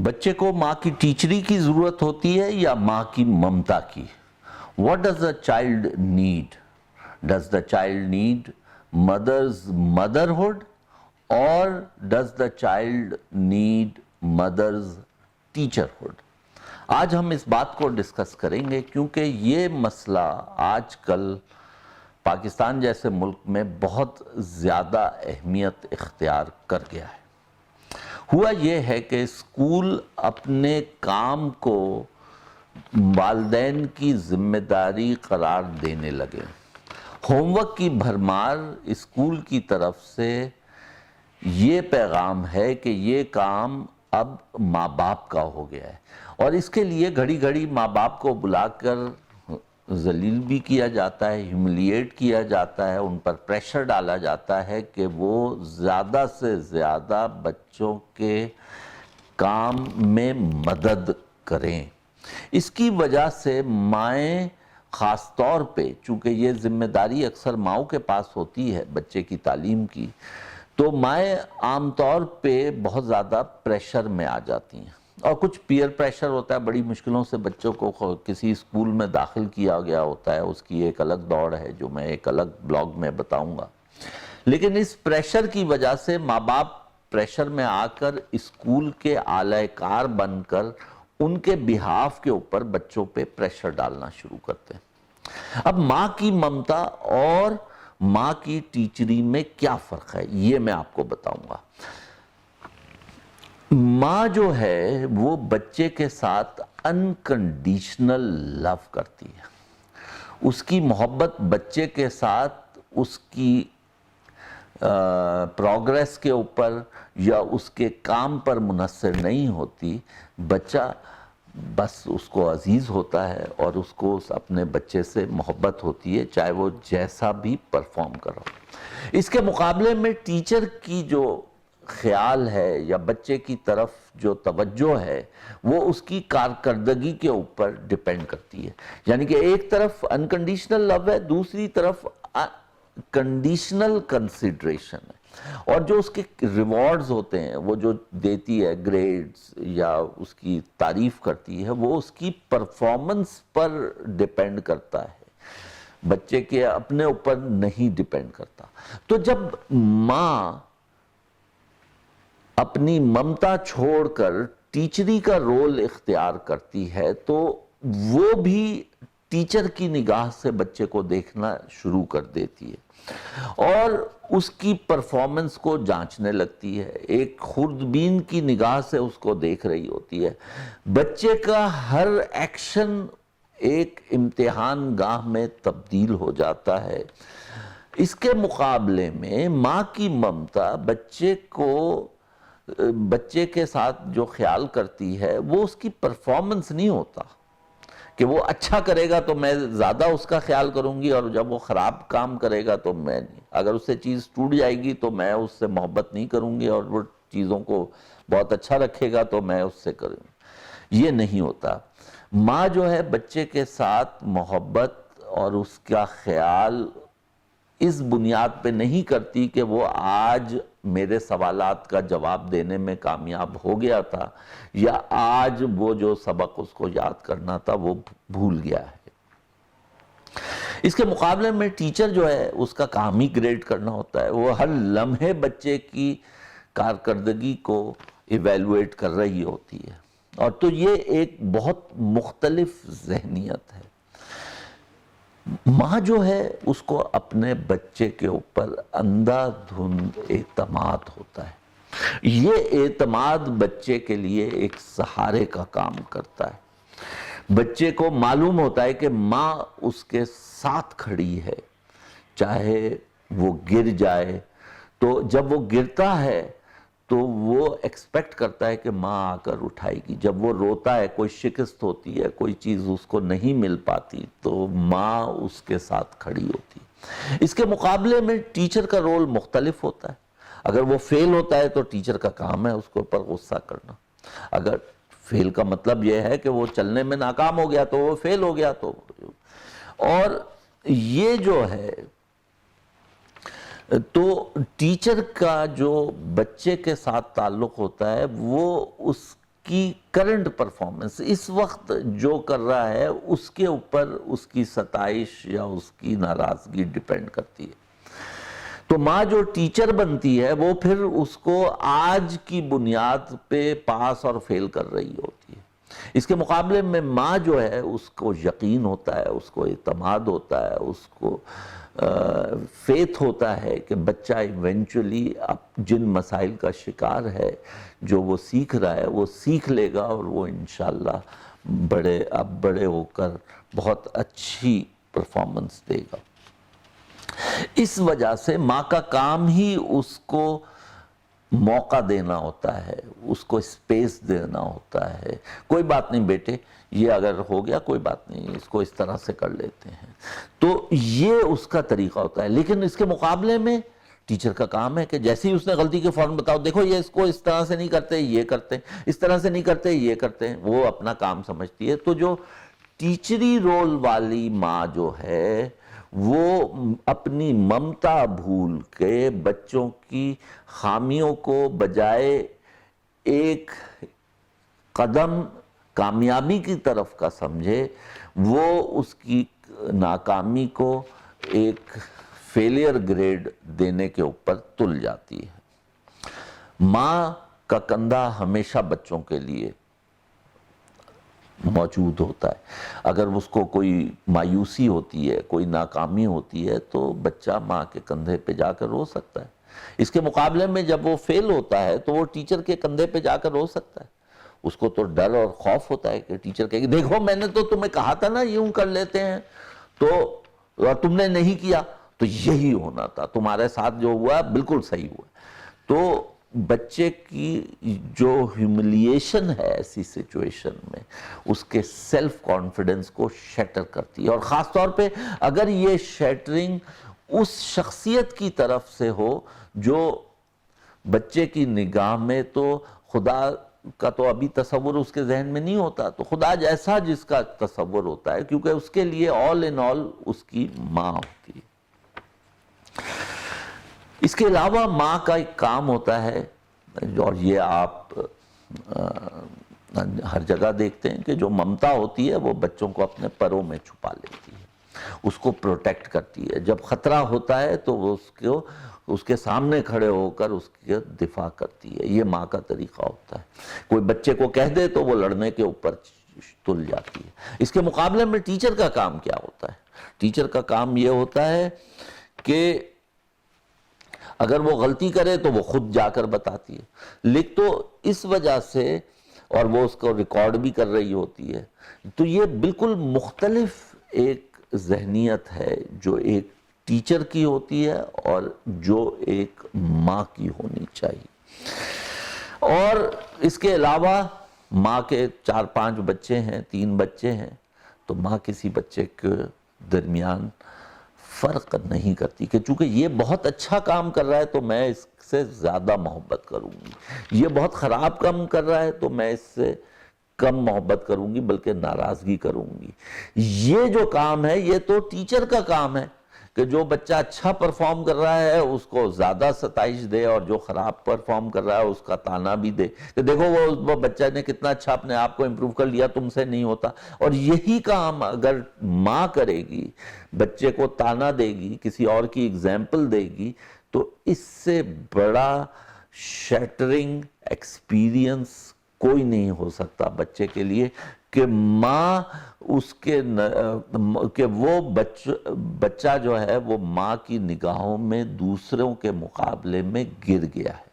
بچے کو ماں کی ٹیچری کی ضرورت ہوتی ہے یا ماں کی ممتا کی؟ What does the child need? Does the child need mother's motherhood or does the child need mother's teacherhood? آج ہم اس بات کو ڈسکس کریں گے کیونکہ یہ مسئلہ آج کل پاکستان جیسے ملک میں بہت زیادہ اہمیت اختیار کر گیا ہے۔ ہوا یہ ہے کہ اسکول اپنے کام کو والدین کی ذمہ داری قرار دینے لگے۔ ہوم ورک کی بھرمار اسکول کی طرف سے یہ پیغام ہے کہ یہ کام اب ماں باپ کا ہو گیا ہے، اور اس کے لیے گھڑی گھڑی ماں باپ کو بلا کر ذلیل بھی کیا جاتا ہے، ہیوملیٹ کیا جاتا ہے، ان پر پریشر ڈالا جاتا ہے کہ وہ زیادہ سے زیادہ بچوں کے کام میں مدد کریں۔ اس کی وجہ سے مائیں خاص طور پہ، چونکہ یہ ذمہ داری اکثر ماؤں کے پاس ہوتی ہے بچے کی تعلیم کی، تو مائیں عام طور پہ بہت زیادہ پریشر میں آ جاتی ہیں، اور کچھ پیئر پریشر ہوتا ہے، بڑی مشکلوں سے بچوں کو کسی اسکول میں داخل کیا گیا ہوتا ہے، اس کی ایک الگ دوڑ ہے جو میں ایک الگ بلاگ میں بتاؤں گا۔ لیکن اس پریشر کی وجہ سے ماں باپ پریشر میں آ کر اسکول کے اعلی کار بن کر ان کے بہاف کے اوپر بچوں پہ پریشر ڈالنا شروع کرتے ہیں۔ اب ماں کی ممتا اور ماں کی ٹیچری میں کیا فرق ہے یہ میں آپ کو بتاؤں گا۔ ماں جو ہے وہ بچے کے ساتھ انکنڈیشنل لو کرتی ہے۔ اس کی محبت بچے کے ساتھ اس کی پروگریس کے اوپر یا اس کے کام پر منحصر نہیں ہوتی، بچہ بس اس کو عزیز ہوتا ہے اور اس کو اپنے بچے سے محبت ہوتی ہے، چاہے وہ جیسا بھی پرفارم کرو۔ اس کے مقابلے میں ٹیچر کی جو خیال ہے یا بچے کی طرف جو توجہ ہے وہ اس کی کارکردگی کے اوپر ڈیپینڈ کرتی ہے، یعنی کہ ایک طرف انکنڈیشنل لو ہے، دوسری طرف کنڈیشنل کنسیڈریشن ہے، اور جو اس کے ریوارڈز ہوتے ہیں وہ جو دیتی ہے گریڈز یا اس کی تعریف کرتی ہے، وہ اس کی پرفارمنس پر ڈیپینڈ کرتا ہے، بچے کے اپنے اوپر نہیں ڈیپینڈ کرتا۔ تو جب ماں اپنی ممتا چھوڑ کر ٹیچری کا رول اختیار کرتی ہے تو وہ بھی ٹیچر کی نگاہ سے بچے کو دیکھنا شروع کر دیتی ہے اور اس کی پرفارمنس کو جانچنے لگتی ہے، ایک خوردبین کی نگاہ سے اس کو دیکھ رہی ہوتی ہے۔ بچے کا ہر ایکشن ایک امتحان گاہ میں تبدیل ہو جاتا ہے۔ اس کے مقابلے میں ماں کی ممتا بچے کے ساتھ جو خیال کرتی ہے وہ اس کی پرفارمنس نہیں ہوتا کہ وہ اچھا کرے گا تو میں زیادہ اس کا خیال کروں گی، اور جب وہ خراب کام کرے گا تو میں نہیں، اگر اس سے چیز ٹوٹ جائے گی تو میں اس سے محبت نہیں کروں گی، اور وہ چیزوں کو بہت اچھا رکھے گا تو میں اس سے کروں گی۔ یہ نہیں ہوتا۔ ماں جو ہے بچے کے ساتھ محبت اور اس کا خیال اس بنیاد پہ نہیں کرتی کہ وہ آج میرے سوالات کا جواب دینے میں کامیاب ہو گیا تھا یا آج وہ جو سبق اس کو یاد کرنا تھا وہ بھول گیا ہے۔ اس کے مقابلے میں ٹیچر جو ہے اس کا کام ہی گریڈ کرنا ہوتا ہے، وہ ہر لمحے بچے کی کارکردگی کو ایویلویٹ کر رہی ہوتی ہے، اور تو یہ ایک بہت مختلف ذہنیت ہے۔ ماں جو ہے اس کو اپنے بچے کے اوپر اندھا دھند اعتماد ہوتا ہے، یہ اعتماد بچے کے لیے ایک سہارے کا کام کرتا ہے۔ بچے کو معلوم ہوتا ہے کہ ماں اس کے ساتھ کھڑی ہے، چاہے وہ گر جائے تو جب وہ گرتا ہے تو وہ ایکسپیکٹ کرتا ہے کہ ماں آ کر اٹھائے گی، جب وہ روتا ہے، کوئی شکست ہوتی ہے، کوئی چیز اس کو نہیں مل پاتی تو ماں اس کے ساتھ کھڑی ہوتی ہے۔ اس کے مقابلے میں ٹیچر کا رول مختلف ہوتا ہے۔ اگر وہ فیل ہوتا ہے تو ٹیچر کا کام ہے اس کے اوپر غصہ کرنا، اگر فیل کا مطلب یہ ہے کہ وہ چلنے میں ناکام ہو گیا تو وہ فیل ہو گیا تو، اور یہ جو ہے تو ٹیچر کا جو بچے کے ساتھ تعلق ہوتا ہے وہ اس کی کرنٹ پرفارمنس اس وقت جو کر رہا ہے اس کے اوپر اس کی ستائش یا اس کی ناراضگی ڈیپینڈ کرتی ہے. تو ماں جو ٹیچر بنتی ہے وہ پھر اس کو آج کی بنیاد پہ پاس اور فیل کر رہی ہوتی ہے. اس کے مقابلے میں ماں جو ہے اس کو یقین ہوتا ہے, اس کو اعتماد ہوتا ہے, اس کو فیتھ ہوتا ہے کہ بچہ ایونچولی اب جن مسائل کا شکار ہے جو وہ سیکھ رہا ہے وہ سیکھ لے گا اور وہ انشاءاللہ بڑے ہو کر بہت اچھی پرفارمنس دے گا. اس وجہ سے ماں کا کام ہی اس کو موقع دینا ہوتا ہے, اس کو اسپیس دینا ہوتا ہے. کوئی بات نہیں بیٹے, یہ اگر ہو گیا کوئی بات نہیں, اس کو اس طرح سے کر لیتے ہیں. تو یہ اس کا طریقہ ہوتا ہے. لیکن اس کے مقابلے میں ٹیچر کا کام ہے کہ جیسے ہی اس نے غلطی کے فوراً بتاؤ, دیکھو یہ اس کو اس طرح سے نہیں کرتے, یہ کرتے ہیں, اس طرح سے نہیں کرتے, یہ کرتے ہیں. وہ اپنا کام سمجھتی ہے. تو جو ٹیچری رول والی ماں جو ہے وہ اپنی ممتا بھول کے بچوں کی خامیوں کو بجائے ایک قدم کامیابی کی طرف کا سمجھے, وہ اس کی ناکامی کو ایک فیلئر گریڈ دینے کے اوپر تل جاتی ہے. ماں کا کندھا ہمیشہ بچوں کے لیے موجود ہوتا ہے. اگر اس کو کوئی مایوسی ہوتی ہے, کوئی ناکامی ہوتی ہے, تو بچہ ماں کے کندھے پہ جا کر رو سکتا ہے. اس کے مقابلے میں جب وہ فیل ہوتا ہے تو وہ ٹیچر کے کندھے پہ جا کر رو سکتا ہے. اس کو تو ڈر اور خوف ہوتا ہے کہ ٹیچر کہے گی دیکھو میں نے تو تمہیں کہا تھا نا یوں کر لیتے ہیں, تو تم نے نہیں کیا, تو یہی ہونا تھا, تمہارے ساتھ جو ہوا بالکل صحیح ہوا. تو بچے کی جو ہیوملیشن ہے ایسی سچویشن میں اس کے سیلف کانفیڈنس کو شیٹر کرتی ہے. اور خاص طور پہ اگر یہ شیٹرنگ اس شخصیت کی طرف سے ہو جو بچے کی نگاہ میں تو خدا کا تو ابھی تصور اس کے ذہن میں نہیں ہوتا, تو خدا جیسا جس کا تصور ہوتا ہے, کیونکہ اس کے لیے آل ان آل اس کی ماں ہوتی ہے. اس کے علاوہ ماں کا ایک کام ہوتا ہے, اور یہ آپ ہر جگہ دیکھتے ہیں کہ جو ممتا ہوتی ہے وہ بچوں کو اپنے پروں میں چھپا لیتی ہے, اس کو پروٹیکٹ کرتی ہے. جب خطرہ ہوتا ہے تو وہ اس کے سامنے کھڑے ہو کر اس کی دفاع کرتی ہے. یہ ماں کا طریقہ ہوتا ہے. کوئی بچے کو کہہ دے تو وہ لڑنے کے اوپر تل جاتی ہے. اس کے مقابلے میں ٹیچر کا کام کیا ہوتا ہے؟ ٹیچر کا کام یہ ہوتا ہے کہ اگر وہ غلطی کرے تو وہ خود جا کر بتاتی ہے. لیکن تو اس وجہ سے, اور وہ اس کو ریکارڈ بھی کر رہی ہوتی ہے, تو یہ بالکل مختلف ایک ذہنیت ہے جو ایک ٹیچر کی ہوتی ہے اور جو ایک ماں کی ہونی چاہیے. اور اس کے علاوہ ماں کے 4-5 بچے ہیں, 3 بچے ہیں, تو ماں کسی بچے کے درمیان فرق نہیں کرتی کہ چونکہ یہ بہت اچھا کام کر رہا ہے تو میں اس سے زیادہ محبت کروں گی, یہ بہت خراب کام کر رہا ہے تو میں اس سے کم محبت کروں گی بلکہ ناراضگی کروں گی. یہ جو کام ہے یہ تو ٹیچر کا کام ہے کہ جو بچہ اچھا پرفارم کر رہا ہے اس کو زیادہ ستائش دے, اور جو خراب پرفارم کر رہا ہے اس کا تانا بھی دے کہ دیکھو وہ بچہ نے کتنا اچھا اپنے آپ کو امپروو کر لیا, تم سے نہیں ہوتا. اور یہی کام اگر ماں کرے گی, بچے کو تانا دے گی, کسی اور کی اگزامپل دے گی, تو اس سے بڑا شیٹرنگ ایکسپیرینس کوئی نہیں ہو سکتا بچے کے لیے کہ ماں اس کے کہ وہ بچہ جو ہے وہ ماں کی نگاہوں میں دوسروں کے مقابلے میں گر گیا ہے.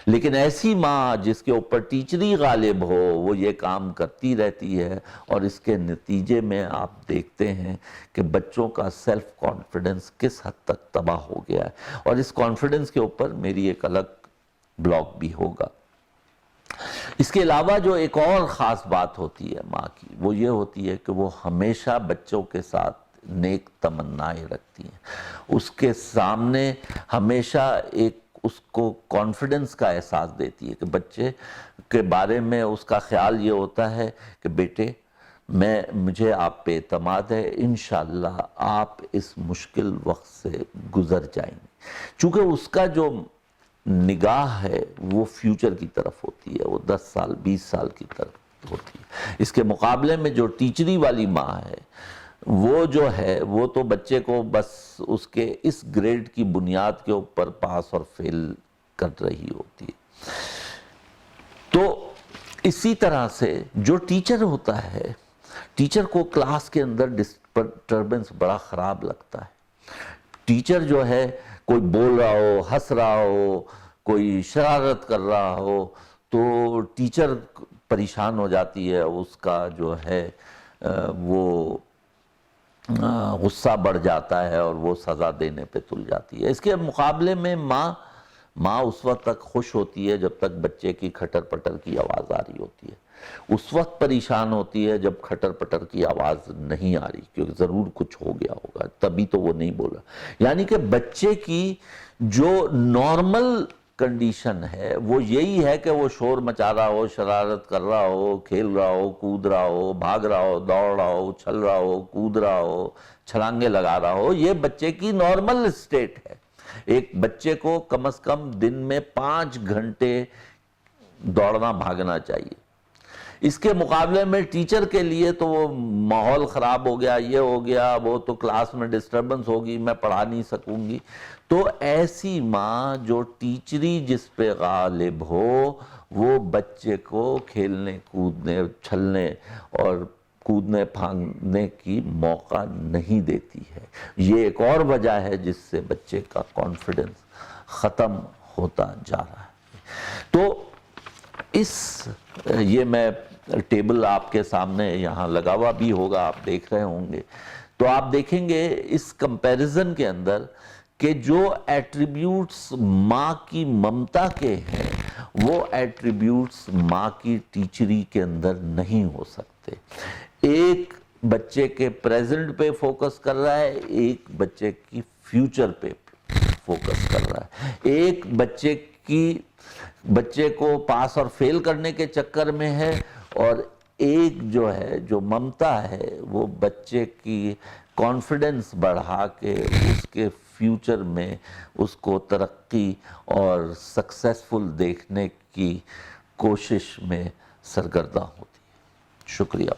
لیکن ایسی ماں جس کے اوپر ٹیچری غالب ہو وہ یہ کام کرتی رہتی ہے, اور اس کے نتیجے میں آپ دیکھتے ہیں کہ بچوں کا سیلف کانفیڈنس کس حد تک تباہ ہو گیا ہے. اور اس کانفیڈنس کے اوپر میری ایک الگ بلاگ بھی ہوگا. اس کے علاوہ جو ایک اور خاص بات ہوتی ہے ماں کی, وہ یہ ہوتی ہے کہ وہ ہمیشہ بچوں کے ساتھ نیک تمنائیں رکھتی ہیں. اس کے سامنے ہمیشہ ایک اس کو کانفیڈنس کا احساس دیتی ہے کہ بچے کے بارے میں اس کا خیال یہ ہوتا ہے کہ بیٹے مجھے آپ پہ اعتماد ہے, انشاءاللہ آپ اس مشکل وقت سے گزر جائیں گے. چونکہ اس کا جو نگاہ ہے وہ فیوچر کی طرف ہوتی ہے، وہ 10 سال 20 سال کی طرف ہوتی ہے۔ اس کے مقابلے میں جو ٹیچری والی ماں ہے وہ جو ہے وہ تو بچے کو بس اس کے اس گریڈ کی بنیاد کے اوپر پاس اور فیل کر رہی ہوتی ہے۔ تو اسی طرح سے جو ٹیچر ہوتا ہے، ٹیچر کو کلاس کے اندر ڈسٹربنس بڑا خراب لگتا ہے۔ ٹیچر جو ہے کوئی بول رہا ہو، ہنس رہا ہو، کوئی شرارت کر رہا ہو تو ٹیچر پریشان ہو جاتی ہے، اس کا جو ہے وہ غصہ بڑھ جاتا ہے اور وہ سزا دینے پہ تل جاتی ہے۔ اس کے مقابلے میں ماں اس وقت تک خوش ہوتی ہے جب تک بچے کی کھٹر پٹر کی آواز آ رہی ہوتی ہے، اس وقت پریشان ہوتی ہے جب کھٹر پٹر کی آواز نہیں آ رہی، کیونکہ ضرور کچھ ہو گیا ہوگا تبھی تو وہ نہیں بولا۔ یعنی کہ بچے کی جو نارمل کنڈیشن ہے وہ یہی ہے کہ وہ شور مچا رہا ہو، شرارت کر رہا ہو، کھیل رہا ہو، کود رہا ہو، بھاگ رہا ہو، دوڑ رہا ہو، اچھل رہا ہو، کود رہا ہو، چھلانگے لگا رہا ہو، یہ بچے کی نارمل اسٹیٹ ہے۔ ایک بچے کو کم از کم دن میں 5 گھنٹے دوڑنا بھاگنا چاہیے۔ اس کے مقابلے میں ٹیچر کے لیے تو وہ ماحول خراب ہو گیا، یہ ہو گیا، وہ تو کلاس میں ڈسٹربنس ہوگی، میں پڑھا نہیں سکوں گی۔ تو ایسی ماں جو ٹیچری جس پہ غالب ہو وہ بچے کو کھیلنے کودنے چھلنے اور کودنے پھاندنے کی موقع نہیں دیتی ہے۔ یہ ایک اور وجہ ہے جس سے بچے کا کانفیڈنس ختم ہوتا جا رہا ہے۔ تو یہ میں ٹیبل آپ کے سامنے یہاں لگا ہوا بھی ہوگا، آپ دیکھ رہے ہوں گے، تو آپ دیکھیں گے اس کمپیریزن کے اندر کہ جو ایٹریبیوٹس ماں کی ممتا کے ہیں وہ ایٹریبیوٹس ماں کی ٹیچری کے اندر نہیں ہو سکتے۔ ایک بچے کے پریزنٹ پہ فوکس کر رہا ہے، ایک بچے کی فیوچر پہ فوکس کر رہا ہے، ایک بچے کو پاس اور فیل کرنے کے چکر میں ہے، اور ایک جو ہے جو ممتا ہے وہ بچے کی کانفیڈنس بڑھا کے اس کے فیوچر میں اس کو ترقی اور سکسیسفل دیکھنے کی کوشش میں سرگرداں ہوتی ہے۔ شکریہ۔